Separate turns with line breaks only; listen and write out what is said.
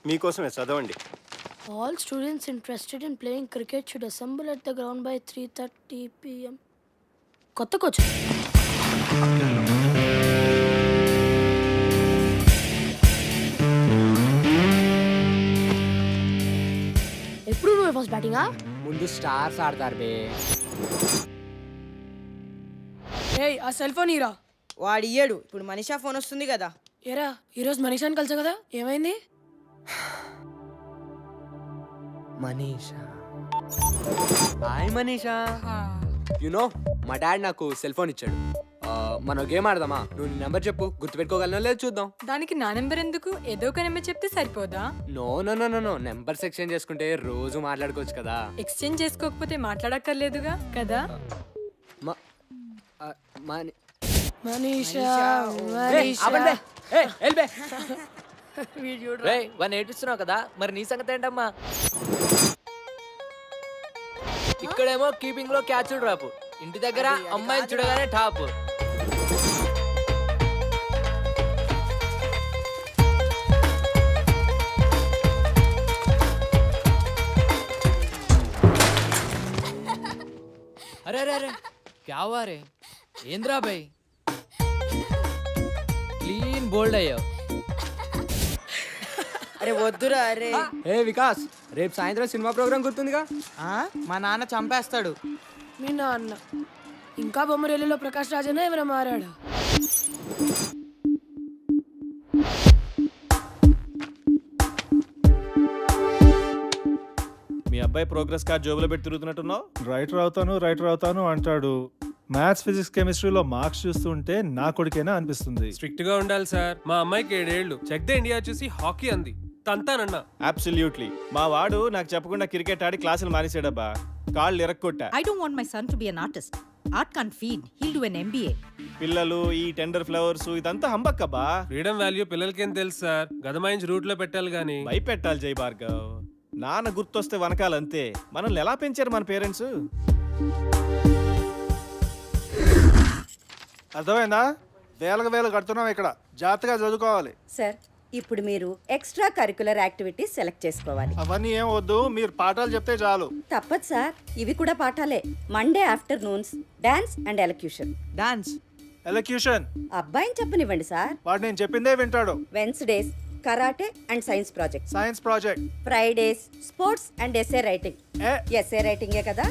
మీకోసమే చదవండి.
All students interested in playing cricket should assemble at the ground by 3:30 p.m. కొత్త coach ఎప్పుడు నువ్వు ఫస్ట్ బ్యాటింగా?
ముందు స్టార్స్ ఆడతారు బే.
ఏయ్ ఆ సెల్ ఫోన్ ఇరా.
వాడు ఇయ్యడు. ఇప్పుడు మనీషా ఫోన్ వస్తుంది కదా.
ఏరా ఈరోజు మనీషాని కలిసా కదా, ఏమైంది?
మనీషా, హాయ్ మనీషా. యునో మా డాడ్ నాకు సెల్ ఫోన్ ఇచ్చాడు. మనం గేమ్ ఆడదామా? నువ్వు నీ నెంబర్ చెప్పు, గుర్తుపెట్టుకోగలనో లేదు చూద్దాం.
దానికి నా నెంబర్ ఎందుకు? ఏదో ఒక నెంబర్ చెప్తే సరిపోదా?
No no no no no, numbers exchange చేసుకుంటే రోజు మాట్లాడుకోవచ్చు కదా.
ఎక్స్చేంజ్ చేసుకోకపోతే మాట్లాడక్కర్లేదుగా కదా.
మనీషా
వాడిని ఏడిస్తున్నావు కదా, మరి నీ సంగతి ఏంటమ్మా? ఇక్కడేమో కీపింగ్ లో క్యాచ్ డ్రాప్, ఇంటి దగ్గర అమ్మాయిని చూడగానే టాప్. అరే అరే అరే క్యా హువా రే? ఏంద్రా భయ్, క్లీన్ బోల్డ్ అయ్యావు.
అరే వద్దురా. అరే
ఏ వికాస్, రేపు సాయంత్రం సినిమా ప్రోగ్రామ్ గుర్తుందిగా?
మా నాన్న చంపేస్తాడు.
మీ నాన్న ఇంకా బొమ్మరేలిలో ప్రకాష్ రాజనే ఎవరైనా మారాడా?
మీ అబ్బాయి ప్రోగ్రెస్ కార్డ్ జోబులో పెట్టి తిరుగుతున్నట్టున్నావు.
రైటర్ అవుతాను అంటాడు. మ్యాథ్స్, ఫిజిక్స్, కెమిస్ట్రీలో మార్క్స్ చూస్తుంటే నా కొడుకేనా అనిపిస్తుంది.
స్ట్రిక్ట్ గా ఉండాలి సార్. మా అమ్మాయికి 7 ఏళ్ళు. చెక్ ద ఇండియా చూసి హాకీ అంది, తంతానన్నా.
అబ్సల్యూట్లీ. మా వాడు నాకు చెప్పకుండా క్రికెట్ ఆడి క్లాసులు మానేసాడబ్బా. కాళ్ళు ఇరక్కొట్టా.
I don't want my son to be an artist. Art can't feed. He'll do an MBA.
పిల్లలు ఈ టెండర్ ఫ్లవర్స్ ఇదంతా హంబక్కబ్బా.
ఫ్రీడమ్ వాల్యూ పిల్లలకేం తెలుసు సార్. గదమాయించి రూట్ లో పెట్టాలి గానీ.
భయపెట్టాలి జై భార్గవ్. నాన్న గుర్తొస్తే వనకాలంతే. మనల్ని ఎలా పెంచారు మన పేరెంట్స్?
అర్థమైందా? వేలు కడుతున్నాం ఇక్కడ. జాగ్రత్తగా చదువుకోవాలి.
సార్, ఇప్పుడు మీరు ఎక్స్ట్రా కరికులర్ యాక్టివిటీస్ సెలెక్ట్ చేసుకోవాలి.
అవన్నీ ఏం వద్దు, మీరు పాఠాలు చెప్తే చాలు.
తప్పదు సార్, ఇవి కూడా పాఠాలే. Monday afternoons dance and elocution.
Dance,
elocution
అబ్బాయిని చెప్పనివ్వండి సార్.
వాడు నేను చెప్పిందే వింటాడు.
Wednesdays karate and science project.
Science project.
Fridays sports and SA writing.
ఏ
ఎస్ఏ రైటింగే కదా.